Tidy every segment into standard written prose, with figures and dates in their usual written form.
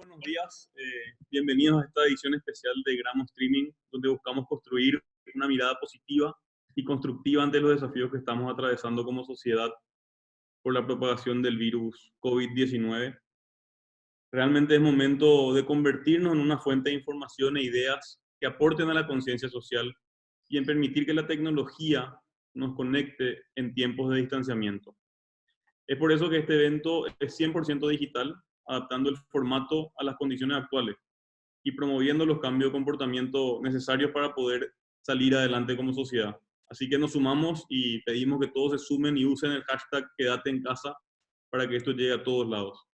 Buenos días, bienvenidos a esta edición especial de Gramo Streaming, donde buscamos construir una mirada positiva y constructiva ante los desafíos que estamos atravesando como sociedad por la propagación del virus COVID-19. Realmente es momento de convertirnos en una fuente de información e ideas que aporten a la conciencia social y en permitir que la tecnología nos conecte en tiempos de distanciamiento. Es por eso que este evento es 100% digital, adaptando el formato a las condiciones actuales y promoviendo los cambios de comportamiento necesarios para poder salir adelante como sociedad. Así que nos sumamos y pedimos que todos se sumen y usen el hashtag Quédate en casa para que esto llegue a todos lados.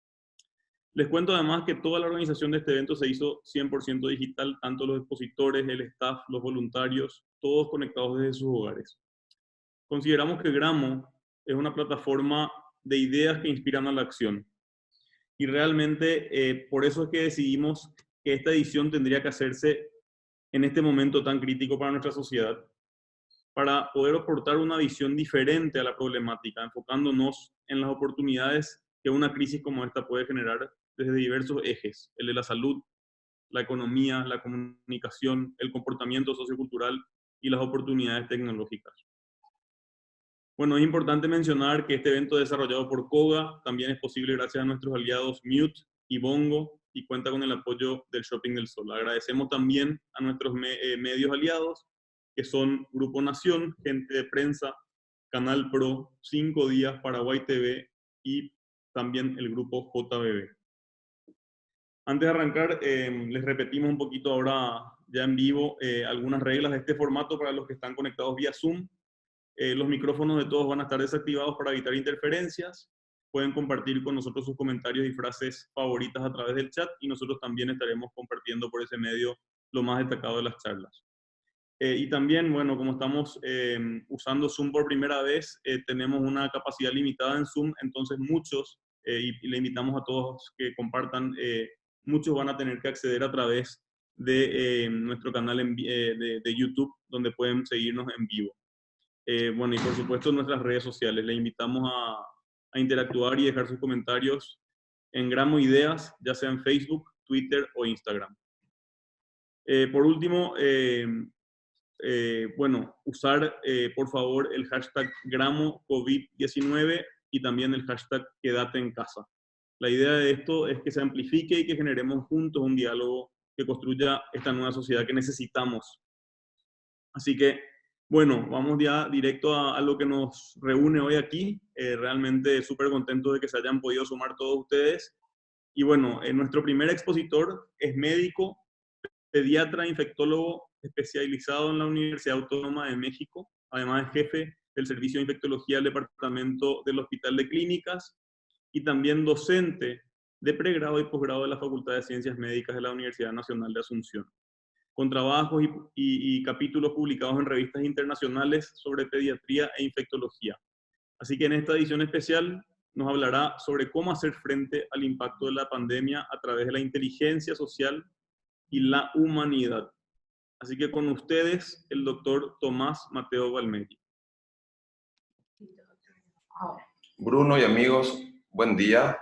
Les cuento además que toda la organización de este evento se hizo 100% digital, tanto los expositores, el staff, los voluntarios, todos conectados desde sus hogares. Consideramos que Gramo es una plataforma de ideas que inspiran a la acción. Y realmente por eso es que decidimos que esta edición tendría que hacerse en este momento tan crítico para nuestra sociedad, para poder aportar una visión diferente a la problemática, enfocándonos en las oportunidades que una crisis como esta puede generar desde diversos ejes: el de la salud, la economía, la comunicación, el comportamiento sociocultural y las oportunidades tecnológicas. Bueno, es importante mencionar que este evento desarrollado por Koga también es posible gracias a nuestros aliados Mute y Bongo y cuenta con el apoyo del Shopping del Sol. Agradecemos también a nuestros medios aliados, que son Grupo Nación, Gente de Prensa, Canal Pro, 5 Días, Paraguay TV y también el Grupo JBB. Antes de arrancar, les repetimos un poquito ahora ya en vivo algunas reglas de este formato para los que están conectados vía Zoom. Los micrófonos de todos van a estar desactivados para evitar interferencias. Pueden compartir con nosotros sus comentarios y frases favoritas a través del chat y nosotros también estaremos compartiendo por ese medio lo más destacado de las charlas. Y también, bueno, como estamos usando Zoom por primera vez, tenemos una capacidad limitada en Zoom, entonces muchos, y le invitamos a todos que compartan, muchos van a tener que acceder a través de nuestro canal de YouTube, donde pueden seguirnos en vivo. Bueno, y por supuesto nuestras redes sociales. Les invitamos a interactuar y dejar sus comentarios en Gramo Ideas, ya sea en Facebook, Twitter o Instagram. Por último, bueno, usar por favor el hashtag Gramo COVID-19 y también el hashtag Quédate en casa. La idea de esto es que se amplifique y que generemos juntos un diálogo que construya esta nueva sociedad que necesitamos. Así que, bueno, vamos ya directo a lo que nos reúne hoy aquí. Realmente súper contento de que se hayan podido sumar todos ustedes. Y bueno, nuestro primer expositor es médico, pediatra, infectólogo especializado en la Universidad Autónoma de México. Además es jefe del Servicio de Infectología del Departamento del Hospital de Clínicas y también docente de pregrado y posgrado de la Facultad de Ciencias Médicas de la Universidad Nacional de Asunción, con trabajos y capítulos publicados en revistas internacionales sobre pediatría e infectología. Así que en esta edición especial nos hablará sobre cómo hacer frente al impacto de la pandemia a través de la inteligencia social y la humanidad. Así que con ustedes, el doctor Tomás Mateo Valmeri. Bruno y amigos, buen día.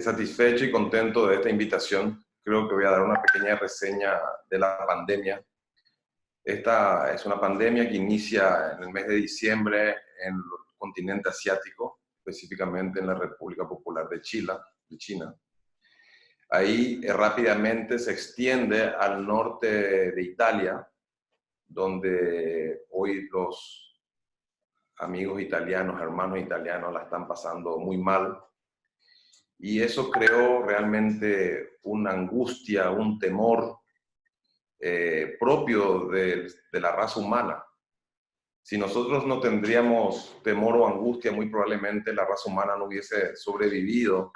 Satisfecho y contento de esta invitación. Creo que voy a dar una pequeña reseña de la pandemia. Esta es una pandemia que inicia en el mes de diciembre en el continente asiático, específicamente en la República Popular de China. Ahí rápidamente se extiende al norte de Italia, donde hoy los amigos italianos, hermanos italianos la están pasando muy mal. Y eso creó realmente una angustia, un temor propio de la raza humana. Si nosotros no tendríamos temor o angustia, muy probablemente la raza humana no hubiese sobrevivido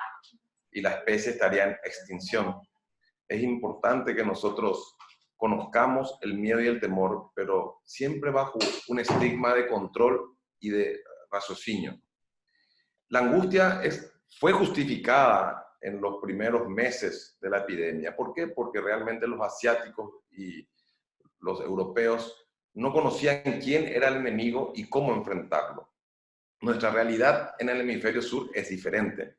y la especie estaría en extinción. Es importante que nosotros conozcamos el miedo y el temor, pero siempre bajo un estigma de control y de raciocinio. La angustia fue justificada en los primeros meses de la epidemia. ¿Por qué? Porque realmente los asiáticos y los europeos no conocían quién era el enemigo y cómo enfrentarlo. Nuestra realidad en el hemisferio sur es diferente.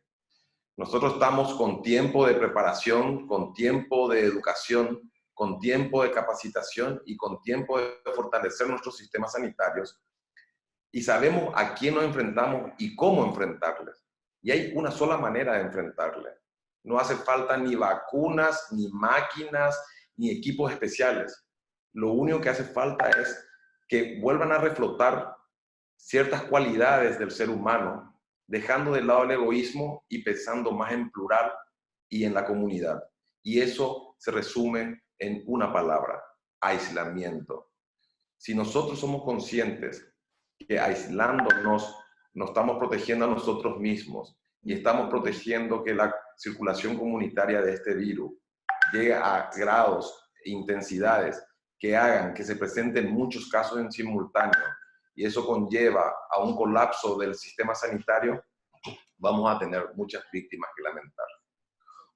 Nosotros estamos con tiempo de preparación, con tiempo de educación, con tiempo de capacitación y con tiempo de fortalecer nuestros sistemas sanitarios, y sabemos a quién nos enfrentamos y cómo enfrentarles. Y hay una sola manera de enfrentarle. No hace falta ni vacunas, ni máquinas, ni equipos especiales. Lo único que hace falta es que vuelvan a reflotar ciertas cualidades del ser humano, dejando de lado el egoísmo y pensando más en plural y en la comunidad. Y eso se resume en una palabra: aislamiento. Si nosotros somos conscientes que aislándonos nos estamos protegiendo a nosotros mismos y estamos protegiendo que la circulación comunitaria de este virus llegue a grados e intensidades que hagan que se presenten muchos casos en simultáneo, y eso conlleva a un colapso del sistema sanitario, vamos a tener muchas víctimas que lamentar.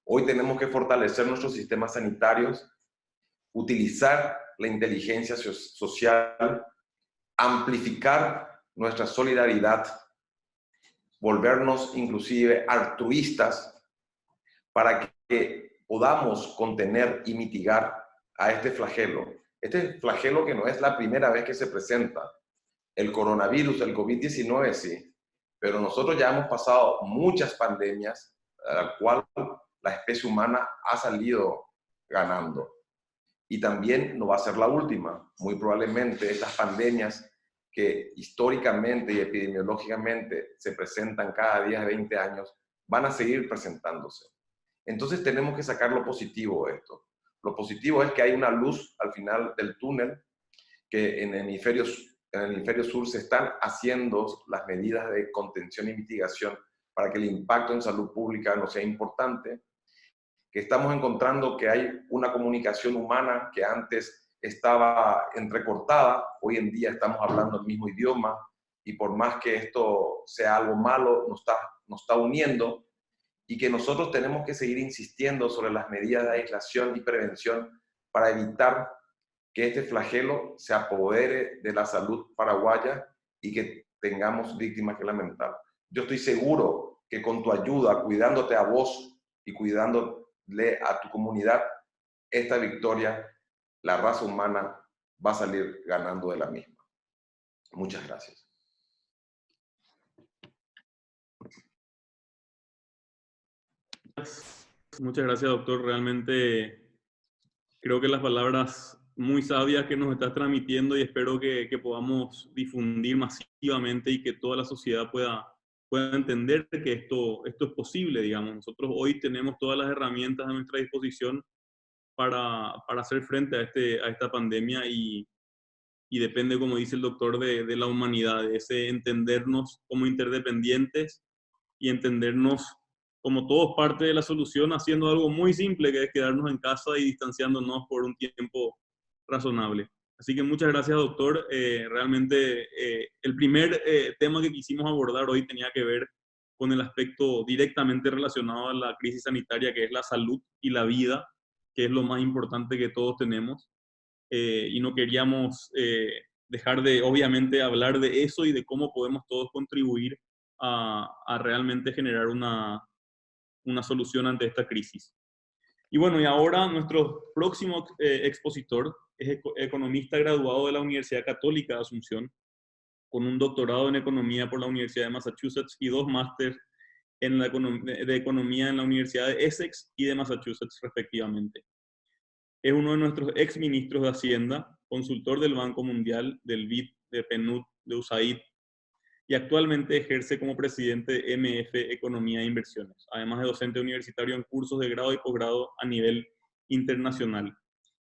Hoy tenemos que fortalecer nuestros sistemas sanitarios, utilizar la inteligencia social, amplificar nuestra solidaridad, volvernos inclusive altruistas para que podamos contener y mitigar a este flagelo. Este flagelo que no es la primera vez que se presenta. El coronavirus, el COVID-19 sí, pero nosotros ya hemos pasado muchas pandemias a la cual la especie humana ha salido ganando. Y también no va a ser la última. Muy probablemente estas pandemias que históricamente y epidemiológicamente se presentan cada 10 a 20 años, van a seguir presentándose. Entonces tenemos que sacar lo positivo de esto. Lo positivo es que hay una luz al final del túnel, que en el hemisferio sur se están haciendo las medidas de contención y mitigación para que el impacto en salud pública no sea importante, que estamos encontrando que hay una comunicación humana que antes estaba entrecortada, hoy en día estamos hablando el mismo idioma, y por más que esto sea algo malo, nos está uniendo, y que nosotros tenemos que seguir insistiendo sobre las medidas de aislación y prevención para evitar que este flagelo se apodere de la salud paraguaya y que tengamos víctimas que lamentar. Yo estoy seguro que con tu ayuda, cuidándote a vos y cuidándole a tu comunidad, esta victoria, la raza humana va a salir ganando de la misma. Muchas gracias. Muchas gracias, doctor. Realmente creo que las palabras muy sabias que nos estás transmitiendo, y espero que podamos difundir masivamente y que toda la sociedad pueda entender que esto es posible, digamos. Nosotros hoy tenemos todas las herramientas a nuestra disposición para hacer frente a esta pandemia, y depende, como dice el doctor, de la humanidad, de ese entendernos como interdependientes y entendernos como todos parte de la solución, haciendo algo muy simple, que es quedarnos en casa y distanciándonos por un tiempo razonable. Así que muchas gracias, doctor. Realmente el primer tema que quisimos abordar hoy tenía que ver con el aspecto directamente relacionado a la crisis sanitaria, que es la salud y la vida, que es lo más importante que todos tenemos. Y no queríamos dejar de, obviamente, hablar de eso y de cómo podemos todos contribuir a realmente generar una solución ante esta crisis. Y bueno, y ahora nuestro próximo expositor es economista graduado de la Universidad Católica de Asunción, con un doctorado en economía por la Universidad de Massachusetts y 2 másteres de economía en la Universidad de Essex y de Massachusetts, respectivamente. Es uno de nuestros ex ministros de Hacienda, consultor del Banco Mundial, del BID, de PNUD, de USAID, y actualmente ejerce como presidente de MF Economía e Inversiones, además de docente universitario en cursos de grado y posgrado a nivel internacional.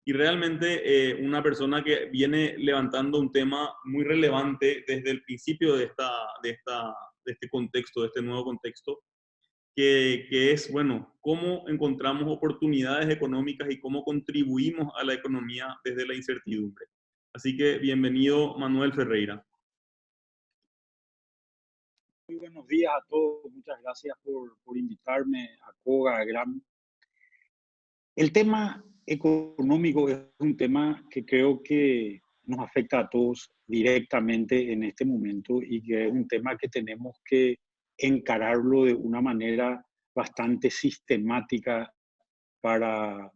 Y realmente una persona que viene levantando un tema muy relevante desde el principio de este contexto, de este nuevo contexto, que es, bueno, cómo encontramos oportunidades económicas y cómo contribuimos a la economía desde la incertidumbre. Así que bienvenido, Manuel Ferreira. Muy buenos días a todos. Muchas gracias por invitarme a COGA, a GRAM. El tema económico es un tema que creo que nos afecta a todos directamente en este momento, y que es un tema que tenemos que encararlo de una manera bastante sistemática para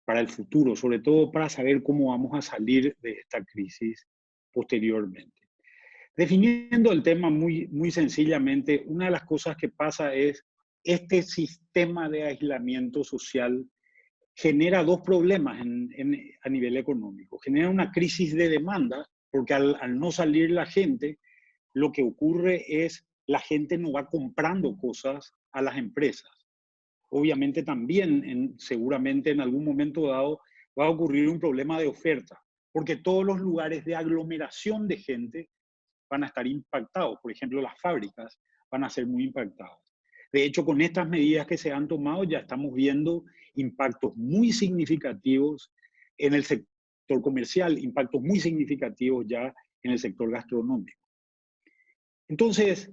el futuro, sobre todo para saber cómo vamos a salir de esta crisis posteriormente. Definiendo el tema muy sencillamente, una de las cosas que pasa es este sistema de aislamiento social genera dos problemas a nivel económico. Genera una crisis de demanda, porque al no salir la gente, lo que ocurre es la gente no va comprando cosas a las empresas. Obviamente también, seguramente en algún momento dado, va a ocurrir un problema de oferta, porque todos los lugares de aglomeración de gente van a estar impactados. Por ejemplo, las fábricas van a ser muy impactadas. De hecho, con estas medidas que se han tomado ya estamos viendo impactos muy significativos en el sector comercial, impactos muy significativos ya en el sector gastronómico. Entonces,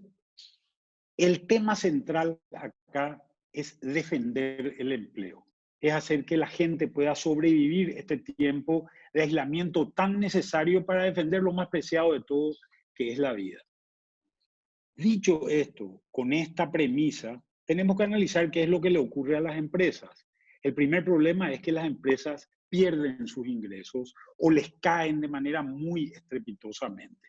el tema central acá es defender el empleo, es hacer que la gente pueda sobrevivir este tiempo de aislamiento tan necesario para defender lo más preciado de todo, que es la vida. Dicho esto, con esta premisa, tenemos que analizar qué es lo que le ocurre a las empresas. El primer problema es que las empresas pierden sus ingresos o les caen de manera muy estrepitosamente.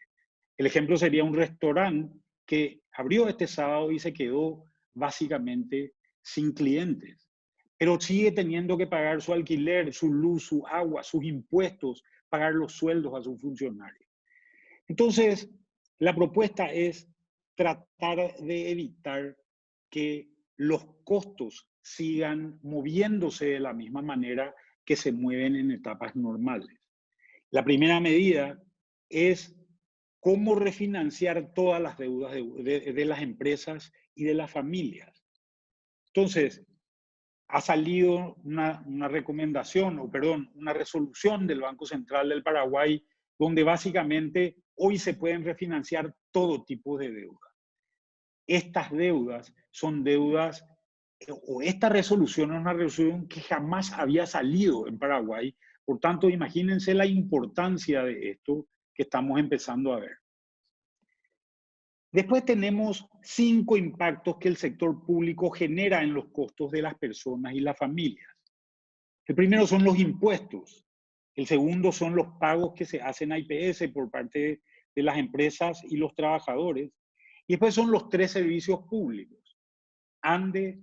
El ejemplo sería un restaurante que abrió este sábado y se quedó básicamente sin clientes, pero sigue teniendo que pagar su alquiler, su luz, su agua, sus impuestos, pagar los sueldos a sus funcionarios. Entonces, la propuesta es tratar de evitar que los costos sigan moviéndose de la misma manera que se mueven en etapas normales. La primera medida es cómo refinanciar todas las deudas de las empresas y de las familias. Entonces, ha salido una recomendación, o perdón, una resolución del Banco Central del Paraguay, donde básicamente hoy se pueden refinanciar todo tipo de deuda. Estas deudas son deudas, o esta resolución es una resolución que jamás había salido en Paraguay. Por tanto, imagínense la importancia de esto que estamos empezando a ver. Después tenemos 5 impactos que el sector público genera en los costos de las personas y las familias. El primero son los impuestos. El segundo son los pagos que se hacen a IPS por parte de las empresas y los trabajadores. Y después son los 3 servicios públicos: ANDE,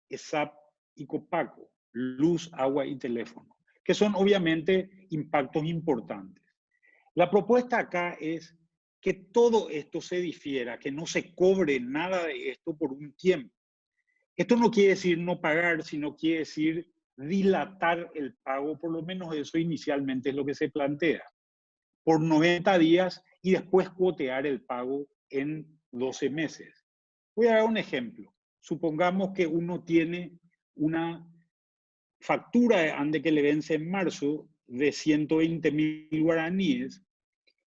ESAP y Copaco, luz, agua y teléfono, que son obviamente impactos importantes. La propuesta acá es que todo esto se difiera, que no se cobre nada de esto por un tiempo. Esto no quiere decir no pagar, sino quiere decir dilatar el pago, por lo menos eso inicialmente es lo que se plantea, por 90 días y después cuotear el pago en 12 meses. Voy a dar un ejemplo. Supongamos que uno tiene una factura de ANDE que le vence en marzo de 120.000 guaraníes.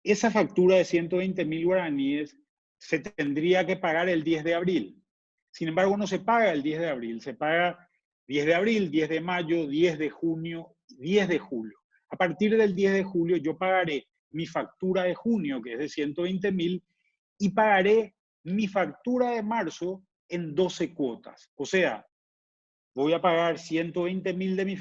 Esa factura de 120.000 guaraníes se tendría que pagar el 10 de abril. Sin embargo, no se paga el 10 de abril, se paga 10 de abril, 10 de mayo, 10 de junio, 10 de julio. A partir del 10 de julio yo pagaré mi factura de junio, que es de 120.000, y pagaré mi factura de marzo en 12 cuotas. O sea, voy a pagar 120.000 de mi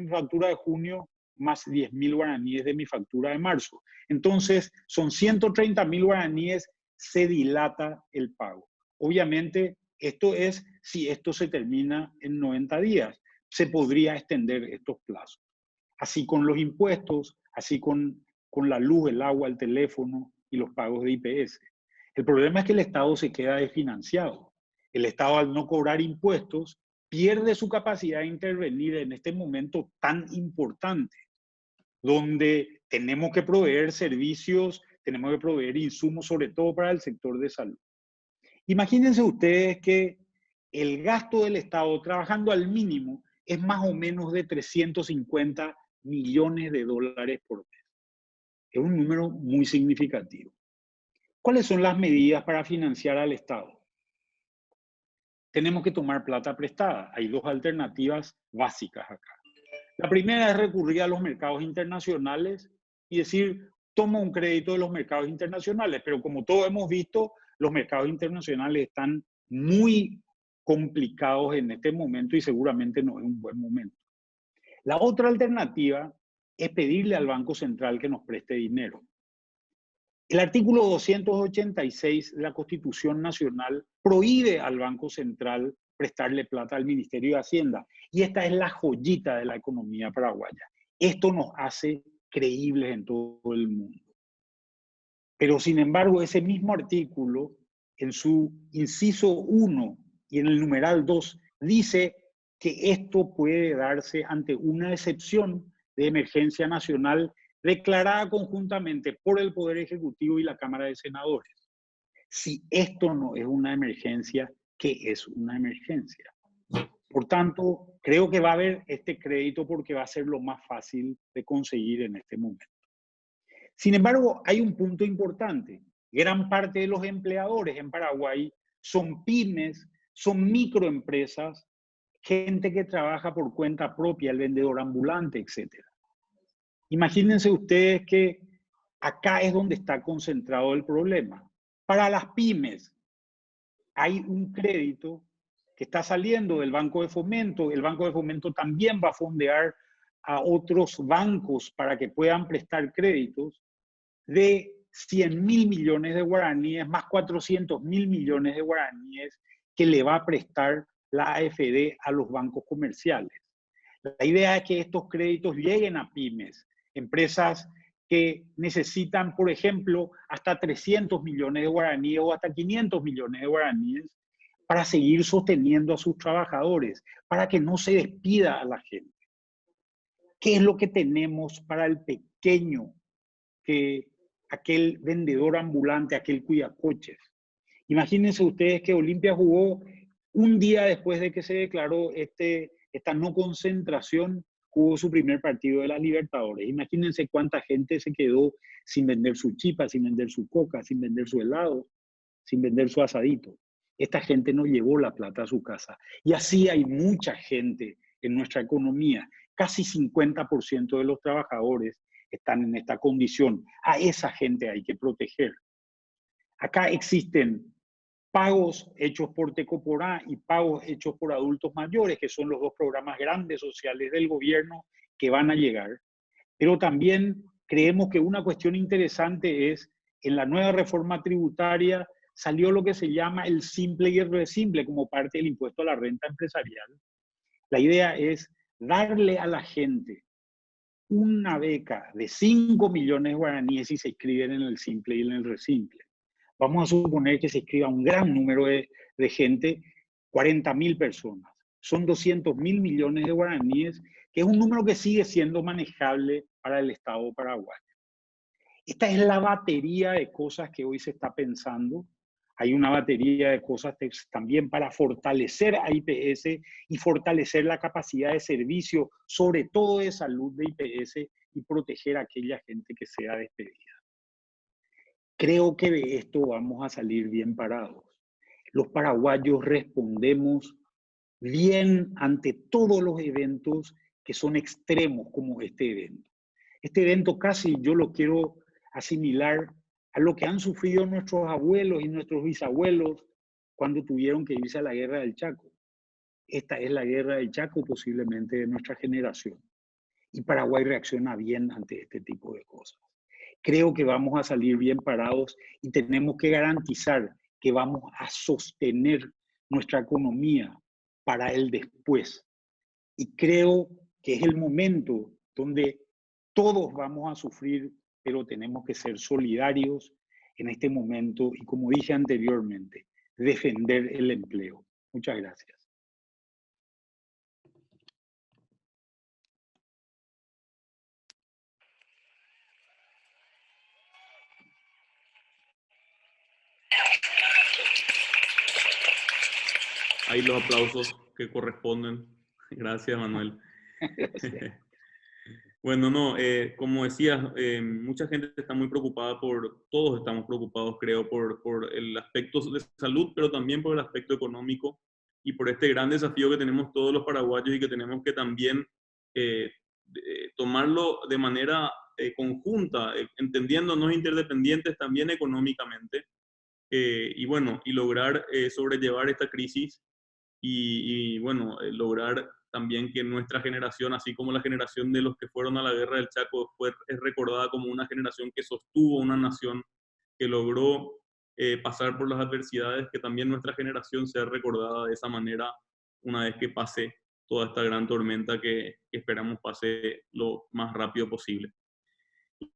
factura de junio más 10.000 guaraníes de mi factura de marzo. Entonces, son 130.000 guaraníes, se dilata el pago. Obviamente, esto es si esto se termina en 90 días. Se podría extender estos plazos. Así con los impuestos, así con la luz, el agua, el teléfono y los pagos de IPS. El problema es que el Estado se queda desfinanciado. El Estado, al no cobrar impuestos, pierde su capacidad de intervenir en este momento tan importante, donde tenemos que proveer servicios, tenemos que proveer insumos, sobre todo para el sector de salud. Imagínense ustedes que el gasto del Estado, trabajando al mínimo, es más o menos de 350 millones de dólares por mes. Es un número muy significativo. ¿Cuáles son las medidas para financiar al Estado? Tenemos que tomar plata prestada. Hay 2 alternativas básicas acá. La primera es recurrir a los mercados internacionales y decir, tomo un crédito de los mercados internacionales, pero como todos hemos visto, los mercados internacionales están muy complicados en este momento y seguramente no es un buen momento. La otra alternativa es pedirle al Banco Central que nos preste dinero. El artículo 286 de la Constitución Nacional prohíbe al Banco Central prestarle plata al Ministerio de Hacienda. Y esta es la joyita de la economía paraguaya. Esto nos hace creíbles en todo el mundo. Pero sin embargo, ese mismo artículo, en su inciso 1 y en el numeral 2, dice que esto puede darse ante una excepción de emergencia nacional declarada conjuntamente por el Poder Ejecutivo y la Cámara de Senadores. Si esto no es una emergencia, ¿qué es una emergencia? Por tanto, creo que va a haber este crédito porque va a ser lo más fácil de conseguir en este momento. Sin embargo, hay un punto importante. Gran parte de los empleadores en Paraguay son pymes, son microempresas, gente que trabaja por cuenta propia, el vendedor ambulante, etc. Imagínense ustedes que acá es donde está concentrado el problema. Para las pymes hay un crédito que está saliendo del Banco de Fomento. El Banco de Fomento también va a fondear a otros bancos para que puedan prestar créditos de 100.000 millones de guaraníes más 400.000 millones de guaraníes que le va a prestar la AFD a los bancos comerciales. La idea es que estos créditos lleguen a pymes, empresas que necesitan, por ejemplo, hasta 300 millones de guaraníes o hasta 500 millones de guaraníes para seguir sosteniendo a sus trabajadores, para que no se despida a la gente. ¿Qué es lo que tenemos para el pequeño, aquel vendedor ambulante, aquel cuidacoches? Imagínense ustedes que Olimpia jugó un día después de que se declaró esta no concentración, jugó su primer partido de las Libertadores. Imagínense cuánta gente se quedó sin vender su chipa, sin vender su coca, sin vender su helado, sin vender su asadito. Esta gente no llevó la plata a su casa. Y así hay mucha gente en nuestra economía. Casi 50% de los trabajadores están en esta condición. A esa gente hay que proteger. Acá existen pagos hechos por Tecoporá y pagos hechos por adultos mayores, que son los dos programas grandes sociales del gobierno que van a llegar. Pero también creemos que una cuestión interesante es, en la nueva reforma tributaria salió lo que se llama el simple y el resimple como parte del impuesto a la renta empresarial. La idea es darle a la gente una beca de 5 millones de guaraníes si se inscriben en el simple y en el resimple. Vamos a suponer que se inscriba un gran número de gente, 40.000 personas. Son 200.000 millones de guaraníes, que es un número que sigue siendo manejable para el Estado paraguayo. Esta es la batería de cosas que hoy se está pensando. Hay una batería de cosas también para fortalecer a IPS y fortalecer la capacidad de servicio, sobre todo de salud de IPS, y proteger a aquella gente que sea despedida. Creo que de esto vamos a salir bien parados. Los paraguayos respondemos bien ante todos los eventos que son extremos como este evento. Este evento casi yo lo quiero asimilar a lo que han sufrido nuestros abuelos y nuestros bisabuelos cuando tuvieron que irse a la guerra del Chaco. Esta es la guerra del Chaco posiblemente de nuestra generación. Y Paraguay reacciona bien ante este tipo de cosas. Creo que vamos a salir bien parados y tenemos que garantizar que vamos a sostener nuestra economía para el después. Y creo que es el momento donde todos vamos a sufrir, pero tenemos que ser solidarios en este momento y, como dije anteriormente, defender el empleo. Muchas gracias. Ahí los aplausos que corresponden. Gracias, Manuel. Bueno, no, como decías, mucha gente está muy preocupada todos estamos preocupados, creo, por el aspecto de salud, pero también por el aspecto económico y por este gran desafío que tenemos todos los paraguayos y que tenemos que también tomarlo de manera conjunta, entendiéndonos interdependientes también económicamente, y bueno, y lograr sobrellevar esta crisis bueno, lograr también que nuestra generación, así como la generación de los que fueron a la guerra del Chaco, es recordada como una generación que sostuvo una nación, que logró pasar por las adversidades, que también nuestra generación sea recordada de esa manera una vez que pase toda esta gran tormenta que esperamos pase lo más rápido posible.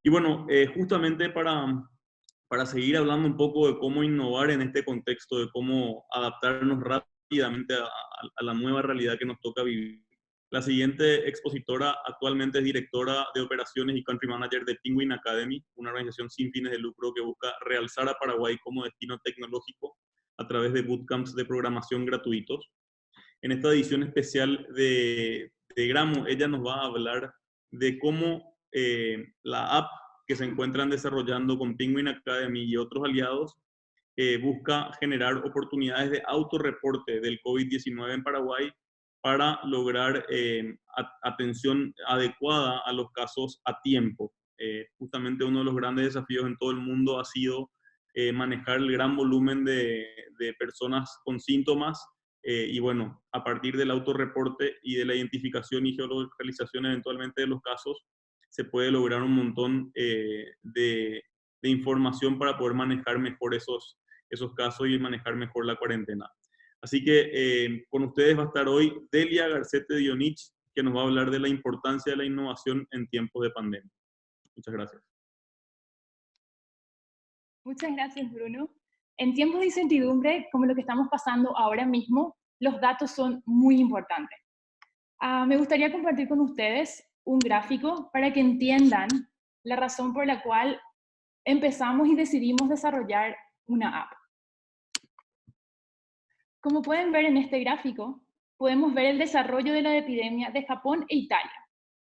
Y bueno, justamente para seguir hablando un poco de cómo innovar en este contexto, de cómo adaptarnos rápidamente a la nueva realidad que nos toca vivir. La siguiente expositora actualmente es directora de operaciones y country manager de Penguin Academy, una organización sin fines de lucro que busca realzar a Paraguay como destino tecnológico a través de bootcamps de programación gratuitos. En esta edición especial de Gramo, ella nos va a hablar de cómo la app que se encuentran desarrollando con Penguin Academy y otros aliados busca generar oportunidades de autorreporte del COVID-19 en Paraguay para lograr atención adecuada a los casos a tiempo. Justamente uno de los grandes desafíos en todo el mundo ha sido manejar el gran volumen de personas con síntomas y bueno, a partir del autorreporte y de la identificación y geolocalización eventualmente de los casos, se puede lograr un montón de información para poder manejar mejor esos casos y manejar mejor la cuarentena. Así que con ustedes va a estar hoy Delia Garcete Dionich, que nos va a hablar de la importancia de la innovación en tiempos de pandemia. Muchas gracias. Muchas gracias, Bruno. En tiempos de incertidumbre, como lo que estamos pasando ahora mismo, los datos son muy importantes. Me gustaría compartir con ustedes un gráfico para que entiendan la razón por la cual empezamos y decidimos desarrollar una app. Como pueden ver en este gráfico, podemos ver el desarrollo de la epidemia de Japón e Italia.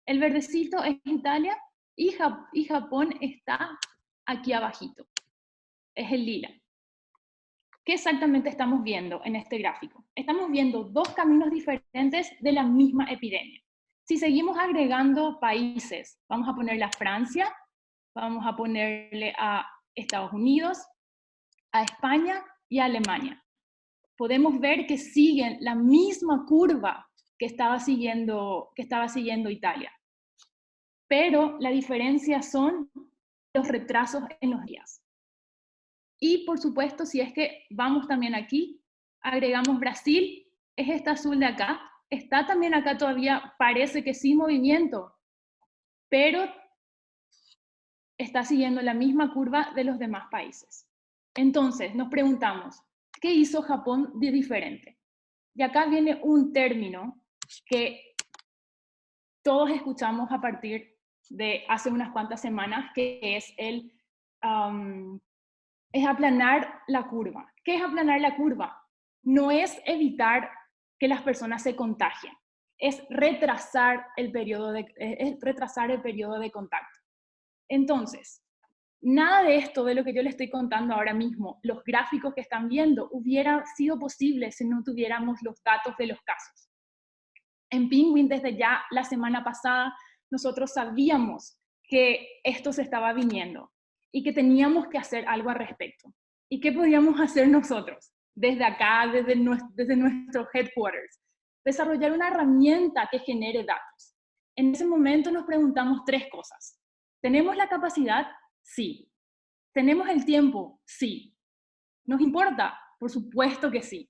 El verdecito es Italia y Japón está aquí abajito. Es el lila. ¿Qué exactamente estamos viendo en este gráfico? Estamos viendo dos caminos diferentes de la misma epidemia. Si seguimos agregando países, vamos a ponerle a Francia, vamos a ponerle a Estados Unidos, a España y a Alemania. Podemos ver que siguen la misma curva que estaba siguiendo Italia. Pero la diferencia son los retrasos en los días. Y por supuesto, si es que vamos también aquí, agregamos Brasil, es esta azul de acá, está también acá todavía, parece que sin movimiento, pero está siguiendo la misma curva de los demás países. Entonces, nos preguntamos, ¿qué hizo Japón de diferente? Y acá viene un término que todos escuchamos a partir de hace unas cuantas semanas, que es es aplanar la curva. ¿Qué es aplanar la curva? No es evitar que las personas se contagien, es retrasar el periodo de contacto. Entonces, nada de esto de lo que yo les estoy contando ahora mismo, los gráficos que están viendo, hubiera sido posible si no tuviéramos los datos de los casos. En Penguin, desde ya la semana pasada, nosotros sabíamos que esto se estaba viniendo y que teníamos que hacer algo al respecto. ¿Y qué podíamos hacer nosotros? Desde acá, desde nuestros headquarters. Desarrollar una herramienta que genere datos. En ese momento nos preguntamos tres cosas. ¿Tenemos la capacidad? Sí. ¿Tenemos el tiempo? Sí. ¿Nos importa? Por supuesto que sí.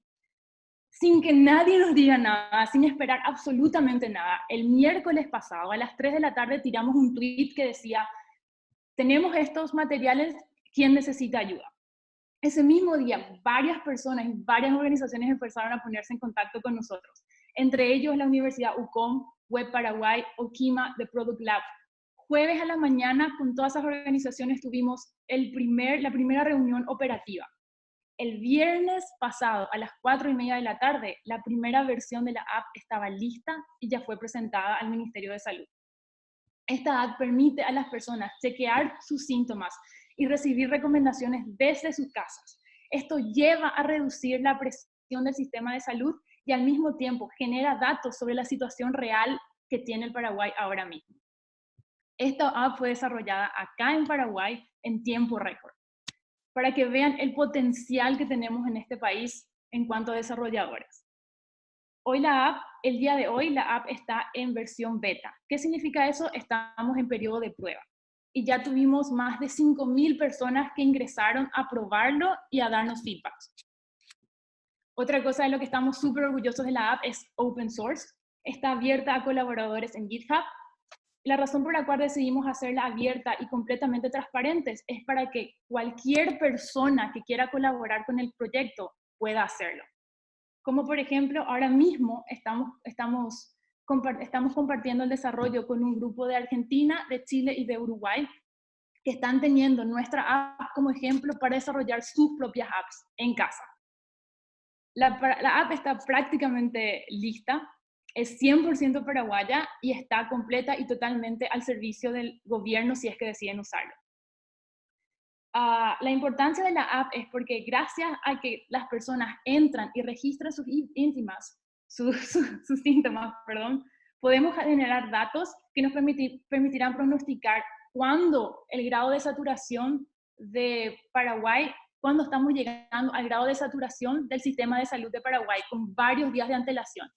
Sin que nadie nos diga nada, sin esperar absolutamente nada, el miércoles pasado a las 3 de la tarde tiramos un tweet que decía: tenemos estos materiales, ¿quién necesita ayuda? Ese mismo día, varias personas y varias organizaciones empezaron a ponerse en contacto con nosotros, entre ellos la Universidad UCOM, Web Paraguay, Okima, The Product Lab. Jueves a la mañana, con todas esas organizaciones tuvimos la primera reunión operativa. El viernes pasado, a las 4:30 de la tarde, la primera versión de la app estaba lista y ya fue presentada al Ministerio de Salud. Esta app permite a las personas chequear sus síntomas y recibir recomendaciones desde sus casas. Esto lleva a reducir la presión del sistema de salud y al mismo tiempo genera datos sobre la situación real que tiene el Paraguay ahora mismo. Esta app fue desarrollada acá en Paraguay en tiempo récord, para que vean el potencial que tenemos en este país en cuanto a desarrolladores. Hoy el día de hoy, la app está en versión beta. ¿Qué significa eso? Estamos en periodo de prueba. Y ya tuvimos más de 5.000 personas que ingresaron a probarlo y a darnos feedbacks. Otra cosa de lo que estamos súper orgullosos de la app es open source. Está abierta a colaboradores en GitHub. La razón por la cual decidimos hacerla abierta y completamente transparente es para que cualquier persona que quiera colaborar con el proyecto pueda hacerlo. Como por ejemplo, ahora mismo estamos compartiendo el desarrollo con un grupo de Argentina, de Chile y de Uruguay, que están teniendo nuestra app como ejemplo para desarrollar sus propias apps en casa. La app está prácticamente lista, es 100% paraguaya y está completa y totalmente al servicio del gobierno si es que deciden usarlo. La importancia de la app es porque gracias a que las personas entran y registran sus síntomas, podemos generar datos que nos permitirán pronosticar cuándo el grado de saturación de Paraguay, cuando estamos llegando al grado de saturación del sistema de salud de Paraguay con varios días de antelación.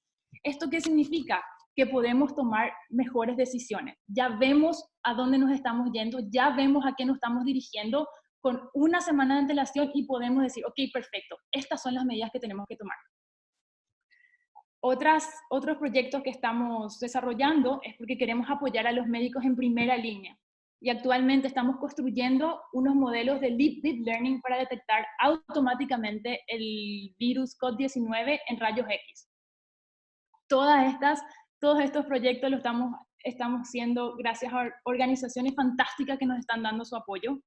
¿Esto qué significa? Que podemos tomar mejores decisiones. Ya vemos a dónde nos estamos yendo, ya vemos a qué nos estamos dirigiendo con una semana de antelación y podemos decir, ok, perfecto, estas son las medidas que tenemos que tomar. Otros proyectos que estamos desarrollando es porque queremos apoyar a los médicos en primera línea. Y actualmente estamos construyendo unos modelos de deep learning para detectar automáticamente el virus COVID-19 en rayos X. Todos estos proyectos los estamos haciendo gracias a organizaciones fantásticas que nos están dando su apoyo.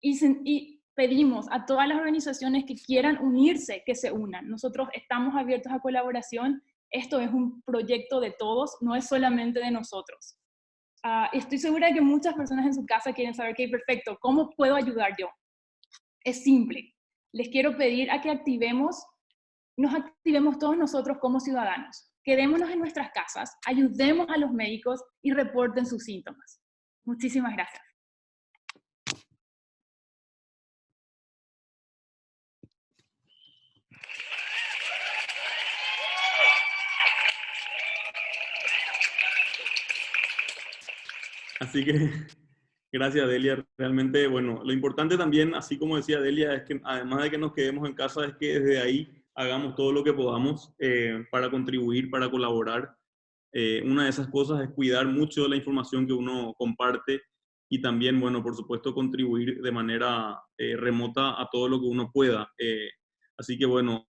Y pedimos a todas las organizaciones que quieran unirse, que se unan. Nosotros estamos abiertos a colaboración. Esto es un proyecto de todos, no es solamente de nosotros. Estoy segura de que muchas personas en su casa quieren saber, ok, perfecto, ¿cómo puedo ayudar yo? Es simple. Les quiero pedir a que nos activemos todos nosotros como ciudadanos. Quedémonos en nuestras casas, ayudemos a los médicos y reporten sus síntomas. Muchísimas gracias. Así que, gracias Delia. Realmente, bueno, lo importante también, así como decía Delia, es que además de que nos quedemos en casa, es que desde ahí hagamos todo lo que podamos para contribuir, para colaborar. Una de esas cosas es cuidar mucho la información que uno comparte y también, bueno, por supuesto, contribuir de manera remota a todo lo que uno pueda. Así que, bueno,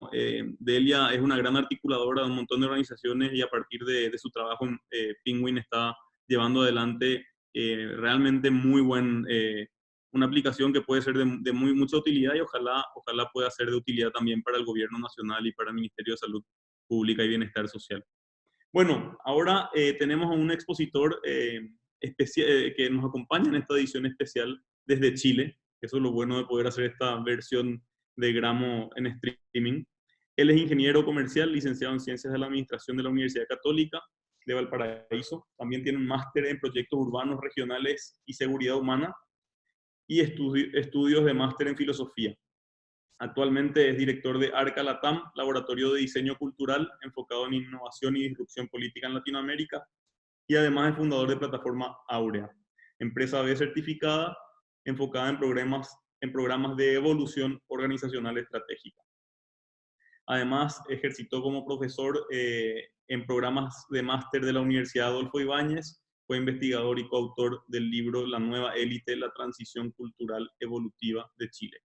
Delia es una gran articuladora de un montón de organizaciones y a partir de su trabajo en Penguin está llevando adelante realmente una aplicación que puede ser de mucha utilidad y ojalá pueda ser de utilidad también para el gobierno nacional y para el Ministerio de Salud Pública y Bienestar Social. Bueno, ahora tenemos a un expositor que nos acompaña en esta edición especial desde Chile. Eso es lo bueno de poder hacer esta versión de Gramo en streaming. Él es ingeniero comercial, licenciado en Ciencias de la Administración de la Universidad Católica de Valparaíso. También tiene un máster en Proyectos Urbanos Regionales y Seguridad Humana y estudios de máster en Filosofía. Actualmente es director de Arca Latam, laboratorio de diseño cultural enfocado en innovación y disrupción política en Latinoamérica, y además es fundador de plataforma Aurea, empresa B certificada enfocada en programas de evolución organizacional estratégica. Además, ejercitó como profesor en programas de máster de la Universidad Adolfo Ibáñez, fue investigador y coautor del libro La Nueva Élite, la transición cultural evolutiva de Chile.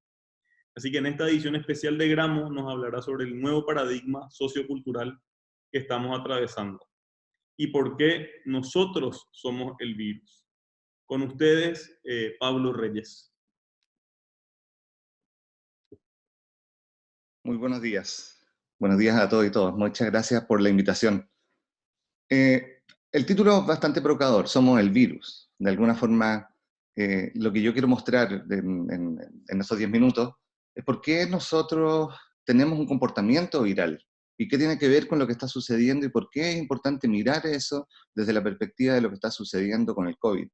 Así que en esta edición especial de Gramo nos hablará sobre el nuevo paradigma sociocultural que estamos atravesando y por qué nosotros somos el virus. Con ustedes, Pablo Reyes. Muy buenos días. Buenos días a todos y todas. Muchas gracias por la invitación. El título es bastante provocador, somos el virus. De alguna forma, lo que yo quiero mostrar en esos 10 minutos es por qué nosotros tenemos un comportamiento viral y qué tiene que ver con lo que está sucediendo y por qué es importante mirar eso desde la perspectiva de lo que está sucediendo con el COVID.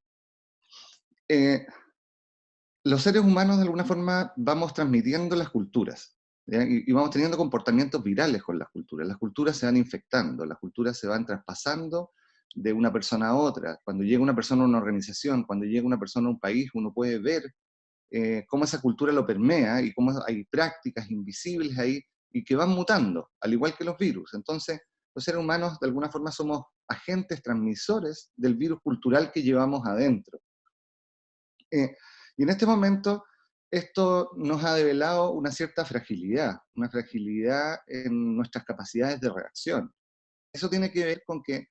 Los seres humanos de alguna forma vamos transmitiendo las culturas. ¿ya? Y vamos teniendo comportamientos virales con las culturas se van infectando, las culturas se van traspasando de una persona a otra. Cuando llega una persona a una organización, cuando llega una persona a un país, uno puede ver cómo esa cultura lo permea y cómo hay prácticas invisibles ahí y que van mutando, al igual que los virus. Entonces, los seres humanos de alguna forma somos agentes transmisores del virus cultural que llevamos adentro. Y en este momento, esto nos ha develado una cierta fragilidad, una fragilidad en nuestras capacidades de reacción. Eso tiene que ver con que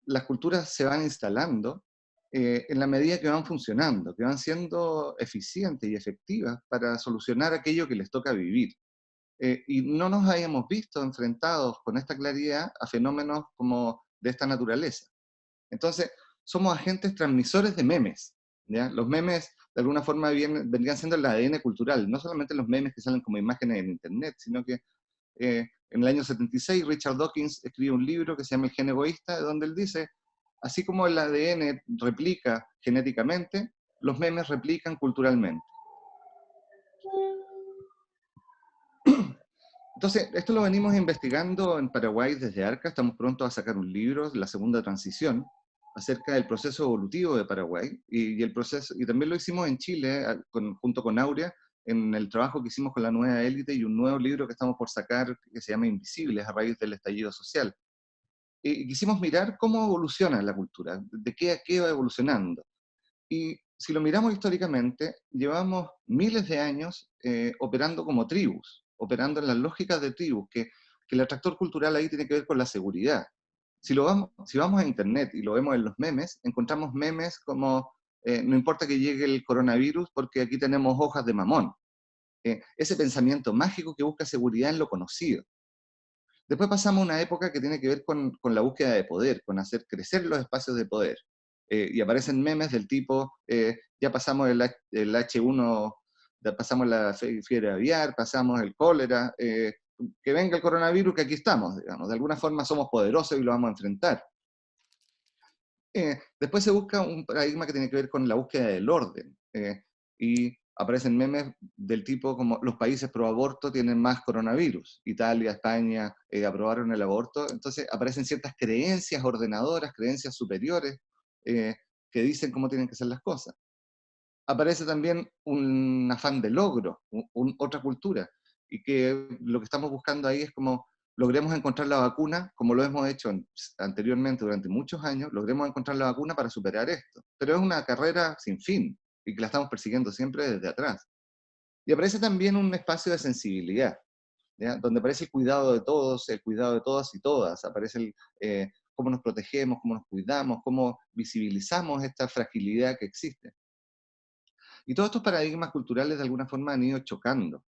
las culturas se van instalando en la medida que van funcionando, que van siendo eficientes y efectivas para solucionar aquello que les toca vivir. Y no nos hayamos visto enfrentados con esta claridad a fenómenos como de esta naturaleza. Entonces, somos agentes transmisores de memes, ¿ya? Los memes, de alguna forma, vendrían siendo el ADN cultural, no solamente los memes que salen como imágenes en Internet, sino que en el año 76 Richard Dawkins escribe un libro que se llama El gen egoísta, donde él dice, así como el ADN replica genéticamente, los memes replican culturalmente. Entonces, esto lo venimos investigando en Paraguay desde ARCA, estamos prontos a sacar un libro, La Segunda Transición, acerca del proceso evolutivo de Paraguay, y el proceso, y también lo hicimos en Chile, junto con Aurea, en el trabajo que hicimos con la nueva élite, y un nuevo libro que estamos por sacar, que se llama Invisibles, a raíz del estallido social. Y quisimos mirar cómo evoluciona la cultura, de qué a qué va evolucionando. Y si lo miramos históricamente, llevamos miles de años operando como tribus, operando en las lógicas de tribus, que el atractor cultural ahí tiene que ver con la seguridad. Si vamos a internet y lo vemos en los memes, encontramos memes como, no importa que llegue el coronavirus porque aquí tenemos hojas de mamón. Ese pensamiento mágico que busca seguridad en lo conocido. Después pasamos a una época que tiene que ver con la búsqueda de poder, con hacer crecer los espacios de poder. Y aparecen memes del tipo, ya pasamos el H1, ya pasamos la fiebre aviar, pasamos el cólera, que venga el coronavirus, que aquí estamos, digamos. De alguna forma somos poderosos y lo vamos a enfrentar. Después se busca un paradigma que tiene que ver con la búsqueda del orden. Y aparecen memes del tipo como los países pro aborto tienen más coronavirus. Italia, España aprobaron el aborto. Entonces aparecen ciertas creencias ordenadoras, creencias superiores que dicen cómo tienen que ser las cosas. Aparece también un afán de logro, otra cultura. Y que lo que estamos buscando ahí es como logremos encontrar la vacuna, como lo hemos hecho anteriormente durante muchos años, logremos encontrar la vacuna para superar esto. Pero es una carrera sin fin y que la estamos persiguiendo siempre desde atrás. Y aparece también un espacio de sensibilidad, ¿ya? Donde aparece el cuidado de todos, el cuidado de todas y todas, aparece cómo nos protegemos, cómo nos cuidamos, cómo visibilizamos esta fragilidad que existe. Y todos estos paradigmas culturales de alguna forma han ido chocando.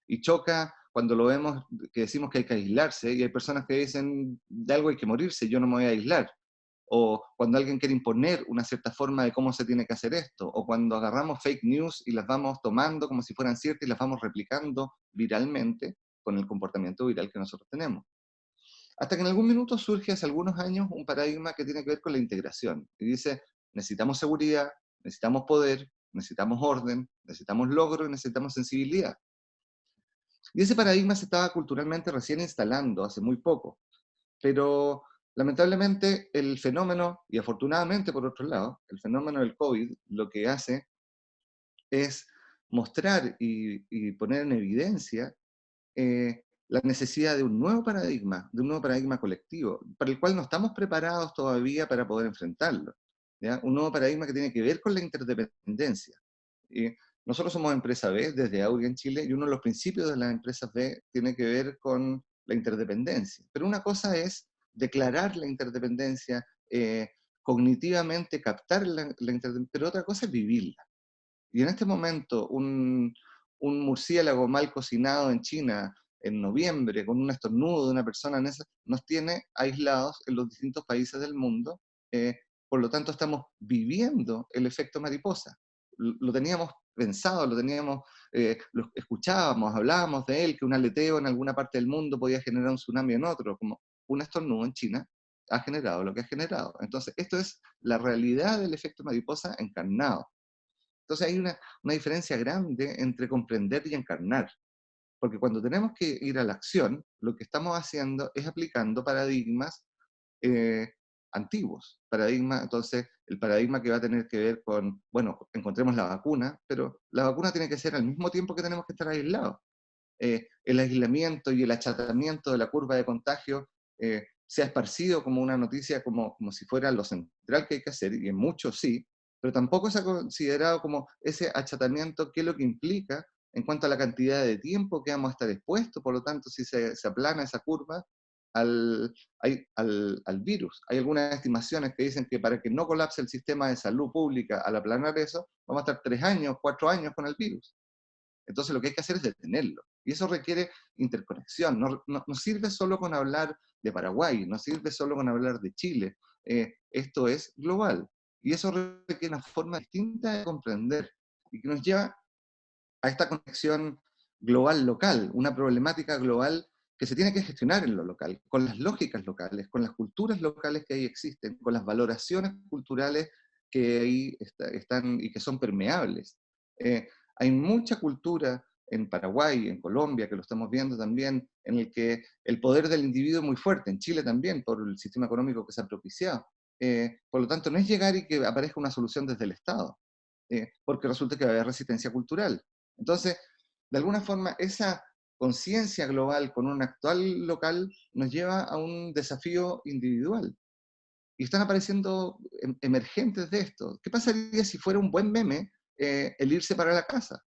Y choca cuando lo vemos, que decimos que hay que aislarse, y hay personas que dicen, de algo hay que morirse, yo no me voy a aislar. O cuando alguien quiere imponer una cierta forma de cómo se tiene que hacer esto. O cuando agarramos fake news y las vamos tomando como si fueran ciertas y las vamos replicando viralmente con el comportamiento viral que nosotros tenemos. Hasta que en algún minuto surge hace algunos años un paradigma que tiene que ver con la integración. Y dice, necesitamos seguridad, necesitamos poder, necesitamos orden, necesitamos logro y necesitamos sensibilidad. Y ese paradigma se estaba culturalmente recién instalando hace muy poco. Pero lamentablemente el fenómeno, y afortunadamente por otro lado, el fenómeno del COVID lo que hace es mostrar y poner en evidencia la necesidad de un nuevo paradigma colectivo, para el cual no estamos preparados todavía para poder enfrentarlo. ¿Ya? Un nuevo paradigma que tiene que ver con la interdependencia. Y nosotros somos empresa B desde Aurea en Chile, y uno de los principios de las empresas B tiene que ver con la interdependencia. Pero una cosa es declarar la interdependencia, cognitivamente captar la interdependencia, pero otra cosa es vivirla. Y en este momento, un murciélago mal cocinado en China, en noviembre, con un estornudo de una persona en esa, nos tiene aislados en los distintos países del mundo. Por lo tanto, estamos viviendo el efecto mariposa. Lo teníamos pensado, lo escuchábamos, hablábamos de él, que un aleteo en alguna parte del mundo podía generar un tsunami en otro, como un estornudo en China ha generado lo que ha generado. Entonces, esto es la realidad del efecto mariposa encarnado. Entonces hay una diferencia grande entre comprender y encarnar. Porque cuando tenemos que ir a la acción, lo que estamos haciendo es aplicando paradigmas antiguos. Entonces, el paradigma que va a tener que ver con, bueno, encontremos la vacuna, pero la vacuna tiene que ser al mismo tiempo que tenemos que estar aislados. El aislamiento y el achatamiento de la curva de contagio se ha esparcido como una noticia, como si fuera lo central que hay que hacer, y en muchos sí, pero tampoco se ha considerado como ese achatamiento, qué es lo que implica en cuanto a la cantidad de tiempo que vamos a estar expuestos. Por lo tanto, si se aplana esa curva al virus. Hay algunas estimaciones que dicen que para que no colapse el sistema de salud pública al aplanar eso, vamos a estar 3 años, 4 años con el virus. Entonces lo que hay que hacer es detenerlo. Y eso requiere interconexión. No sirve solo con hablar de Paraguay, no sirve solo con hablar de Chile. Esto es global. Y eso requiere una forma distinta de comprender y que nos lleva a esta conexión global-local, una problemática global que se tiene que gestionar en lo local, con las lógicas locales, con las culturas locales que ahí existen, con las valoraciones culturales que ahí están y que son permeables. Hay mucha cultura en Paraguay, en Colombia, que lo estamos viendo también, en el que el poder del individuo es muy fuerte, en Chile también, por el sistema económico que se ha propiciado. Por lo tanto, no es llegar y que aparezca una solución desde el Estado, porque resulta que va a haber resistencia cultural. Entonces, de alguna forma, esa conciencia global con un actual local nos lleva a un desafío individual. Y están apareciendo emergentes de esto. ¿Qué pasaría si fuera un buen meme el irse para la casa?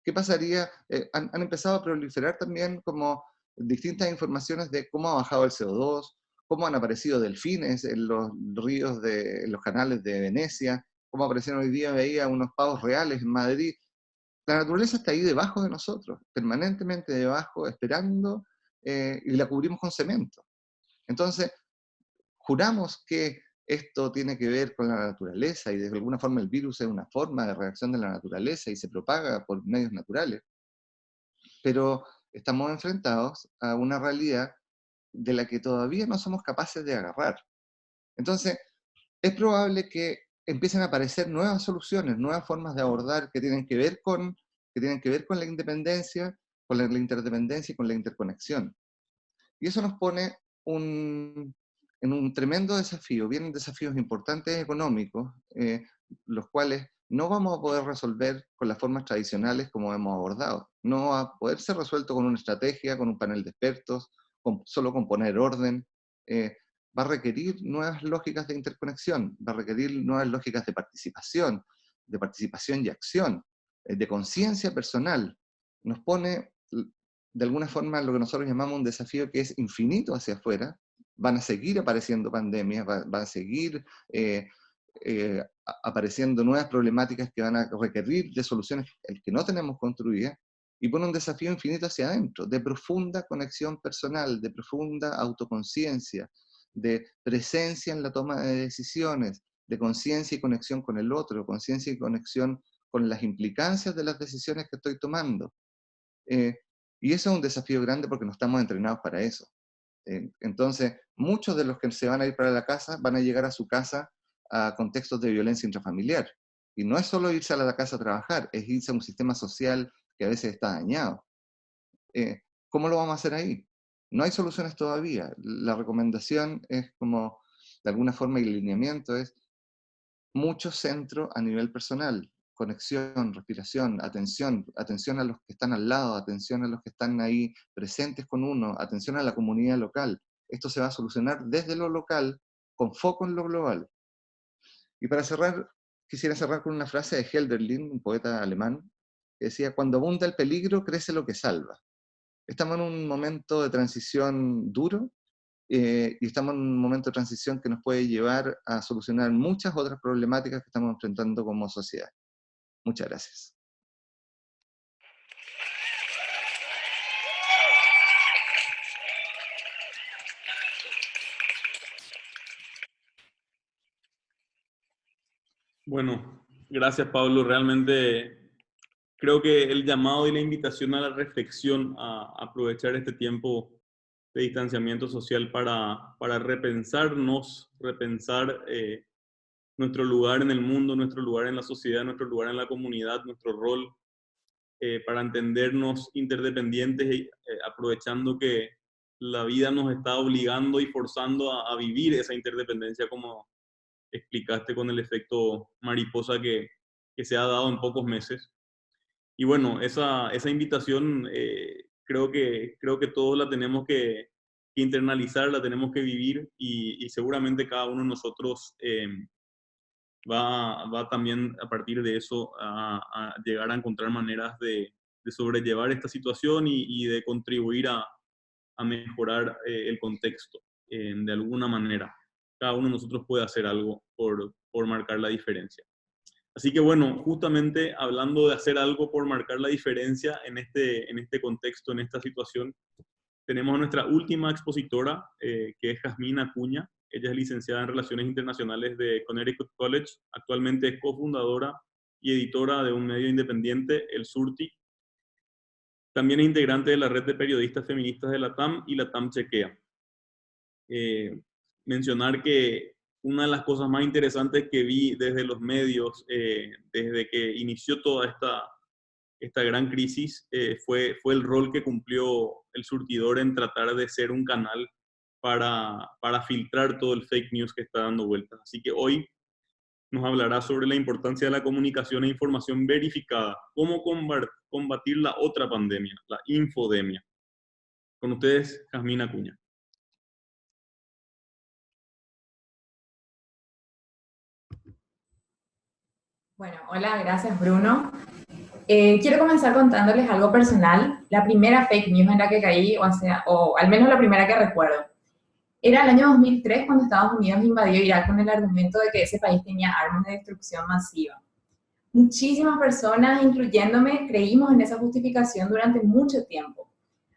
¿Qué pasaría? Han empezado a proliferar también como distintas informaciones de cómo ha bajado el CO2, cómo han aparecido delfines en los ríos, en los canales de Venecia, cómo aparecieron hoy día, veía unos pavos reales en Madrid. La naturaleza está ahí debajo de nosotros, permanentemente debajo, esperando, y la cubrimos con cemento. Entonces, juramos que esto tiene que ver con la naturaleza y de alguna forma el virus es una forma de reacción de la naturaleza y se propaga por medios naturales, pero estamos enfrentados a una realidad de la que todavía no somos capaces de agarrar. Entonces, es probable que empiecen a aparecer nuevas soluciones, nuevas formas de abordar que tienen que ver con la independencia, con la interdependencia y con la interconexión. Y eso nos pone en un tremendo desafío. Vienen desafíos importantes económicos, los cuales no vamos a poder resolver con las formas tradicionales como hemos abordado. No va a poder ser resuelto con una estrategia, con un panel de expertos, solo con poner orden. Va a requerir nuevas lógicas de interconexión, va a requerir nuevas lógicas de participación y acción, de conciencia personal. Nos pone de alguna forma lo que nosotros llamamos un desafío que es infinito hacia afuera. Van a seguir apareciendo pandemias, van a seguir apareciendo nuevas problemáticas que van a requerir de soluciones que no tenemos construidas, y pone un desafío infinito hacia adentro, de profunda conexión personal, de profunda autoconciencia, de presencia en la toma de decisiones, de conciencia y conexión con el otro, conciencia y conexión con las implicancias de las decisiones que estoy tomando. Y eso es un desafío grande porque no estamos entrenados para eso. Entonces, muchos de los que se van a ir para la casa van a llegar a su casa a contextos de violencia intrafamiliar. Y no es solo irse a la casa a trabajar, es irse a un sistema social que a veces está dañado. ¿Cómo lo vamos a hacer ahí? No hay soluciones todavía. La recomendación es como, de alguna forma, y el lineamiento es mucho centro a nivel personal. Conexión, respiración, atención a los que están al lado, atención a los que están ahí presentes con uno, atención a la comunidad local. Esto se va a solucionar desde lo local, con foco en lo global. Y para cerrar, quisiera cerrar con una frase de Hölderlin, un poeta alemán, que decía: cuando abunda el peligro, crece lo que salva. Estamos en un momento de transición duro, y estamos en un momento de transición que nos puede llevar a solucionar muchas otras problemáticas que estamos enfrentando como sociedad. Muchas gracias. Bueno, gracias Pablo. Realmente creo que el llamado y la invitación a la reflexión, a aprovechar este tiempo de distanciamiento social para repensarnos, repensar nuestro lugar en el mundo, nuestro lugar en la sociedad, nuestro lugar en la comunidad, nuestro rol, para entendernos interdependientes, aprovechando que la vida nos está obligando y forzando a vivir esa interdependencia, como explicaste con el efecto mariposa que se ha dado en pocos meses. Y bueno, esa invitación creo que todos la tenemos que internalizar, la tenemos que vivir, y seguramente cada uno de nosotros va también a partir de eso a llegar a encontrar maneras de sobrellevar esta situación y de contribuir a mejorar el contexto de alguna manera. Cada uno de nosotros puede hacer algo por marcar la diferencia. Así que bueno, justamente hablando de hacer algo por marcar la diferencia en este contexto, en esta situación, tenemos a nuestra última expositora, que es Jazmín Acuña. Ella es licenciada en Relaciones Internacionales de Connecticut College. Actualmente es cofundadora y editora de un medio independiente, El Surti. También es integrante de la red de periodistas feministas de la TAM y la TAM Chequea. Mencionar que una de las cosas más interesantes que vi desde los medios, desde que inició toda esta gran crisis, fue el rol que cumplió El Surtidor en tratar de ser un canal para filtrar todo el fake news que está dando vueltas. Así que hoy nos hablará sobre la importancia de la comunicación e información verificada, cómo combatir la otra pandemia, la infodemia. Con ustedes, Jazmín Acuña. Bueno, hola, gracias Bruno. Quiero comenzar contándoles algo personal. La primera fake news en la que caí, o al menos la primera que recuerdo, era el año 2003 cuando Estados Unidos invadió Irak con el argumento de que ese país tenía armas de destrucción masiva. Muchísimas personas, incluyéndome, creímos en esa justificación durante mucho tiempo.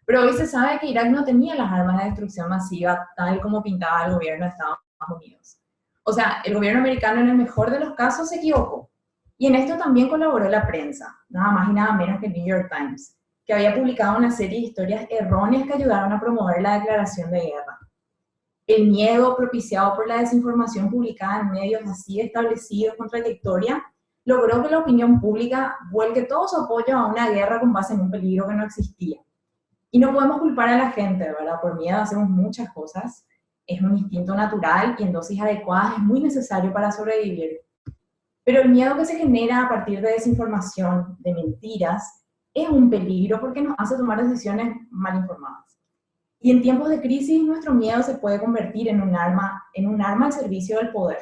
Pero hoy se sabe que Irak no tenía las armas de destrucción masiva tal como pintaba el gobierno de Estados Unidos. O sea, el gobierno americano en el mejor de los casos se equivocó. Y en esto también colaboró la prensa, nada más y nada menos que el New York Times, que había publicado una serie de historias erróneas que ayudaron a promover la declaración de guerra. El miedo propiciado por la desinformación publicada en medios así establecidos con trayectoria logró que la opinión pública vuelque todo su apoyo a una guerra con base en un peligro que no existía. Y no podemos culpar a la gente, ¿verdad? Por miedo hacemos muchas cosas. Es un instinto natural y en dosis adecuadas es muy necesario para sobrevivir. Pero el miedo que se genera a partir de desinformación, de mentiras, es un peligro porque nos hace tomar decisiones mal informadas. Y en tiempos de crisis, nuestro miedo se puede convertir en un arma al servicio del poder.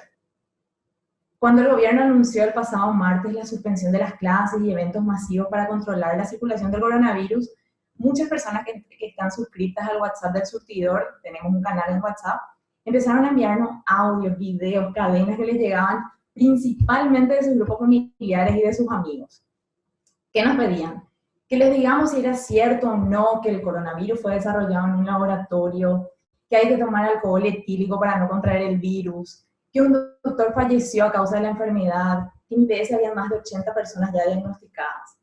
Cuando el gobierno anunció el pasado martes la suspensión de las clases y eventos masivos para controlar la circulación del coronavirus, muchas personas que están suscritas al WhatsApp del Surtidor, tenemos un canal en WhatsApp, empezaron a enviarnos audios, videos, cadenas que les llegaban principalmente de sus grupos familiares y de sus amigos. ¿Qué nos pedían? Que les digamos si era cierto o no que el coronavirus fue desarrollado en un laboratorio, que hay que tomar alcohol etílico para no contraer el virus, que un doctor falleció a causa de la enfermedad, que en IPS había más de 80 personas ya diagnosticadas.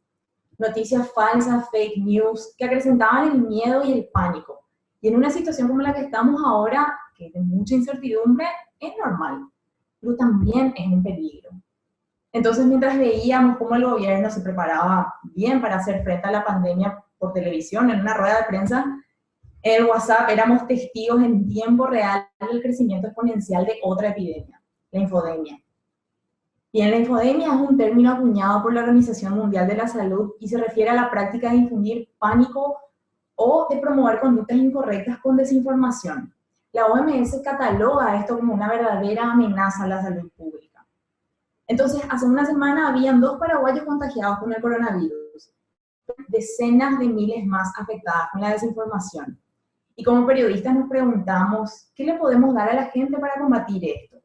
Noticias falsas, fake news, que acrecentaban el miedo y el pánico. Y en una situación como la que estamos ahora, que es de mucha incertidumbre, es normal, pero también es un peligro. Entonces, mientras veíamos cómo el gobierno se preparaba bien para hacer frente a la pandemia por televisión, en una rueda de prensa, en el WhatsApp éramos testigos en tiempo real del crecimiento exponencial de otra epidemia, la infodemia. Y en la infodemia es un término acuñado por la Organización Mundial de la Salud y se refiere a la práctica de infundir pánico o de promover conductas incorrectas con desinformación. La OMS cataloga esto como una verdadera amenaza a la salud pública. Entonces, hace una semana habían 2 paraguayos contagiados con el coronavirus, decenas de miles más afectadas con la desinformación. Y como periodistas nos preguntamos, ¿qué le podemos dar a la gente para combatir esto?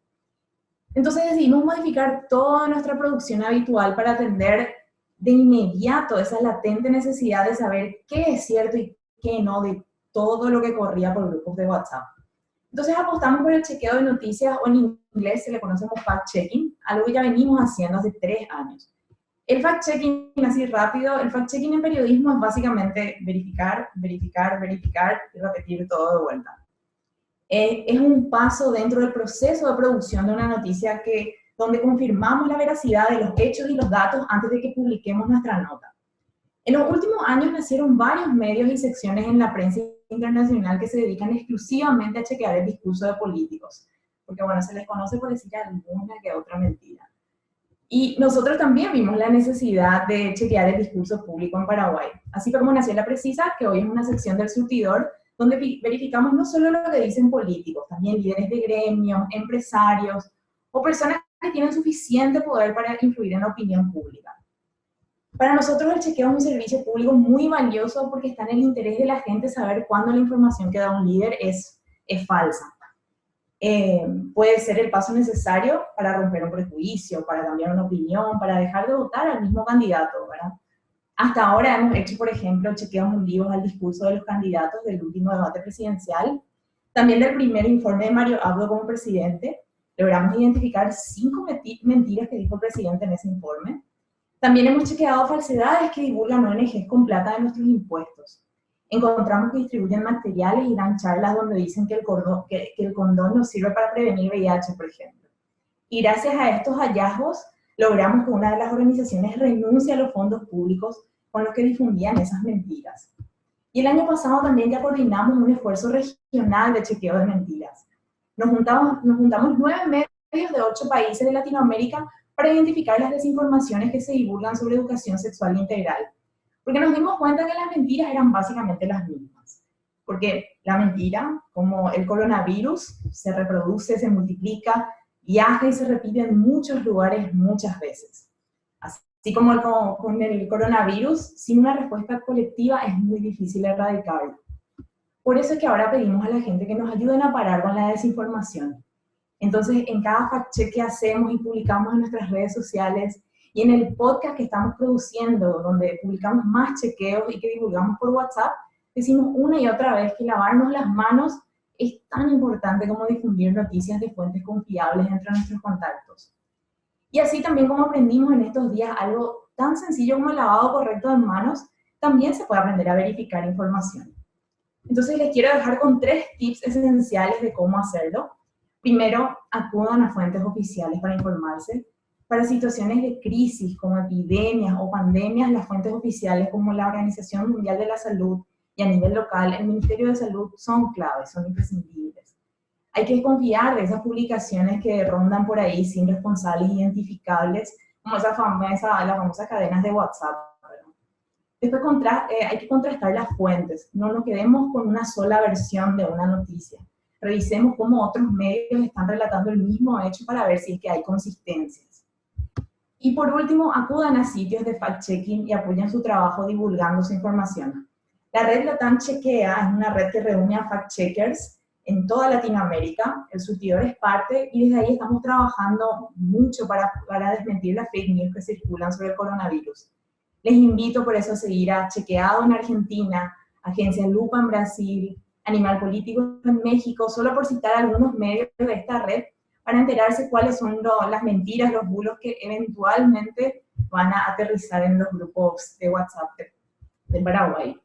Entonces decidimos modificar toda nuestra producción habitual para atender de inmediato esa latente necesidad de saber qué es cierto y qué no de todo lo que corría por grupos de WhatsApp. Entonces apostamos por el chequeo de noticias, o en inglés se le conoce como fact-checking, algo que ya venimos haciendo hace 3 años. El fact-checking, así rápido, el fact-checking en periodismo es básicamente verificar, verificar, verificar y repetir todo de vuelta. Es un paso dentro del proceso de producción de una noticia donde confirmamos la veracidad de los hechos y los datos antes de que publiquemos nuestra nota. En los últimos años nacieron varios medios y secciones en la prensa internacional que se dedican exclusivamente a chequear el discurso de políticos, porque bueno, se les conoce por decir alguna que otra mentira. Y nosotros también vimos la necesidad de chequear el discurso público en Paraguay. Así fue como nació La Precisa, que hoy es una sección del Surtidor, donde verificamos no solo lo que dicen políticos, también líderes de gremios, empresarios o personas que tienen suficiente poder para influir en la opinión pública. Para nosotros el chequeo es un servicio público muy valioso porque está en el interés de la gente saber cuándo la información que da un líder es falsa. Puede ser el paso necesario para romper un prejuicio, para cambiar una opinión, para dejar de votar al mismo candidato, ¿verdad? Hasta ahora hemos hecho, por ejemplo, chequeos en vivo al discurso de los candidatos del último debate presidencial, también del primer informe de Mario Abdo como presidente. Logramos identificar 5 mentiras que dijo el presidente en ese informe. También hemos chequeado falsedades que divulgan ONGs con plata de nuestros impuestos. Encontramos que distribuyen materiales y dan charlas donde dicen que el condón no sirve para prevenir VIH, por ejemplo. Y gracias a estos hallazgos, logramos que una de las organizaciones renuncie a los fondos públicos con los que difundían esas mentiras. Y el año pasado también ya coordinamos un esfuerzo regional de chequeo de mentiras. Nos juntamos 9 medios de 8 países de Latinoamérica para identificar las desinformaciones que se divulgan sobre educación sexual integral. Porque nos dimos cuenta que las mentiras eran básicamente las mismas. Porque la mentira, como el coronavirus, se reproduce, se multiplica, viaja y se repite en muchos lugares muchas veces. Así como con el coronavirus, sin una respuesta colectiva es muy difícil erradicarlo. Por eso es que ahora pedimos a la gente que nos ayuden a parar con la desinformación. Entonces, en cada fact-check que hacemos y publicamos en nuestras redes sociales y en el podcast que estamos produciendo, donde publicamos más chequeos y que divulgamos por WhatsApp, decimos una y otra vez que lavarnos las manos es tan importante como difundir noticias de fuentes confiables entre nuestros contactos. Y así también como aprendimos en estos días algo tan sencillo como el lavado correcto de manos, también se puede aprender a verificar información. Entonces les quiero dejar con 3 tips esenciales de cómo hacerlo. Primero, acudan a fuentes oficiales para informarse. Para situaciones de crisis como epidemias o pandemias, las fuentes oficiales como la Organización Mundial de la Salud y a nivel local, el Ministerio de Salud son claves, son imprescindibles. Hay que desconfiar de esas publicaciones que rondan por ahí sin responsables identificables, como las famosas cadenas de WhatsApp. Después hay que contrastar las fuentes, no nos quedemos con una sola versión de una noticia. Revisemos cómo otros medios están relatando el mismo hecho para ver si es que hay consistencias. Y por último, acudan a sitios de fact-checking y apoyen su trabajo divulgando su información. La red Latam Chequea es una red que reúne a fact-checkers en toda Latinoamérica. El Surtidor es parte y desde ahí estamos trabajando mucho para desmentir las fake news que circulan sobre el coronavirus. Les invito por eso a seguir a Chequeado en Argentina, Agencia Lupa en Brasil, Animal Político en México, solo por citar algunos medios de esta red, para enterarse cuáles son las mentiras, los bulos que eventualmente van a aterrizar en los grupos de WhatsApp de Paraguay.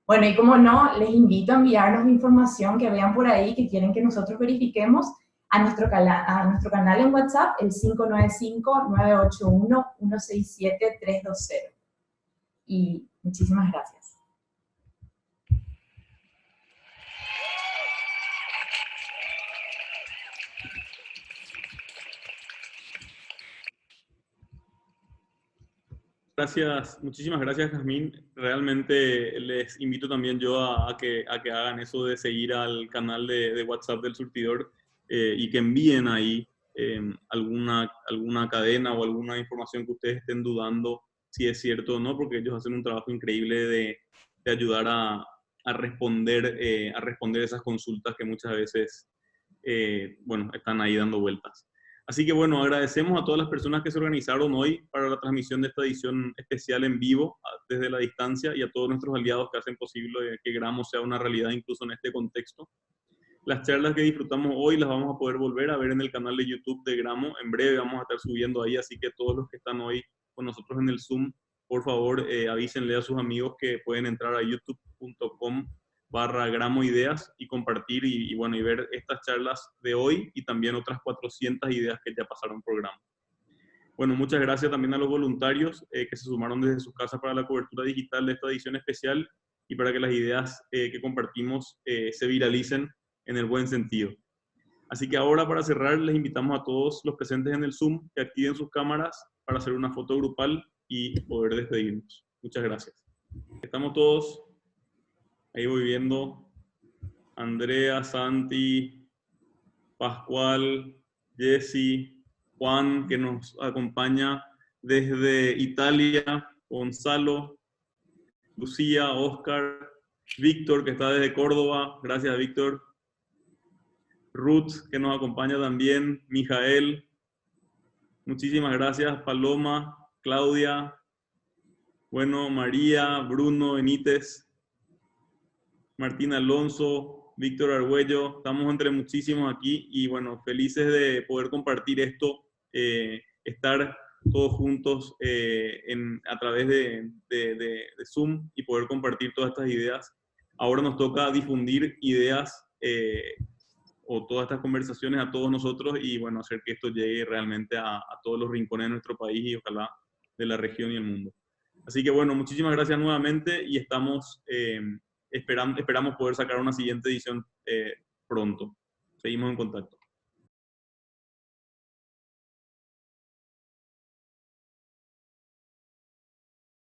Bueno, y como no, les invito a enviarnos información que vean por ahí, que quieren que nosotros verifiquemos, a nuestro canal en WhatsApp, el 595-981-167-320. Y muchísimas gracias. Gracias, muchísimas gracias, Jazmín. Realmente les invito también yo a que hagan eso de seguir al canal de WhatsApp del Surtidor y que envíen ahí alguna cadena o alguna información que ustedes estén dudando si es cierto o no, porque ellos hacen un trabajo increíble de ayudar a responder esas consultas que muchas veces bueno, están ahí dando vueltas. Así que bueno, agradecemos a todas las personas que se organizaron hoy para la transmisión de esta edición especial en vivo desde la distancia y a todos nuestros aliados que hacen posible que Gramo sea una realidad incluso en este contexto. Las charlas que disfrutamos hoy las vamos a poder volver a ver en el canal de YouTube de Gramo. En breve vamos a estar subiendo ahí, así que todos los que están hoy con nosotros en el Zoom, por favor avísenle a sus amigos que pueden entrar a youtube.com/gramoideas y compartir y ver estas charlas de hoy y también otras 400 ideas que ya pasaron por Gramo. Bueno, muchas gracias también a los voluntarios que se sumaron desde sus casas para la cobertura digital de esta edición especial y para que las ideas que compartimos se viralicen en el buen sentido. Así que ahora, para cerrar, les invitamos a todos los presentes en el Zoom que activen sus cámaras para hacer una foto grupal y poder despedirnos. Muchas gracias. Estamos todos. Ahí voy viendo. Andrea, Santi, Pascual, Jessy, Juan, que nos acompaña desde Italia, Gonzalo, Lucía, Oscar, Víctor, que está desde Córdoba. Gracias, Víctor. Ruth, que nos acompaña también, Mijael, muchísimas gracias, Paloma, Claudia, bueno, María, Bruno Benítez, Martín Alonso, Víctor Argüello, estamos entre muchísimos aquí y bueno, felices de poder compartir esto, estar todos juntos a través de Zoom y poder compartir todas estas ideas. Ahora nos toca difundir ideas o todas estas conversaciones a todos nosotros y bueno, hacer que esto llegue realmente a todos los rincones de nuestro país y ojalá de la región y el mundo. Así que bueno, muchísimas gracias nuevamente y estamos esperamos poder sacar una siguiente edición pronto. Seguimos en contacto.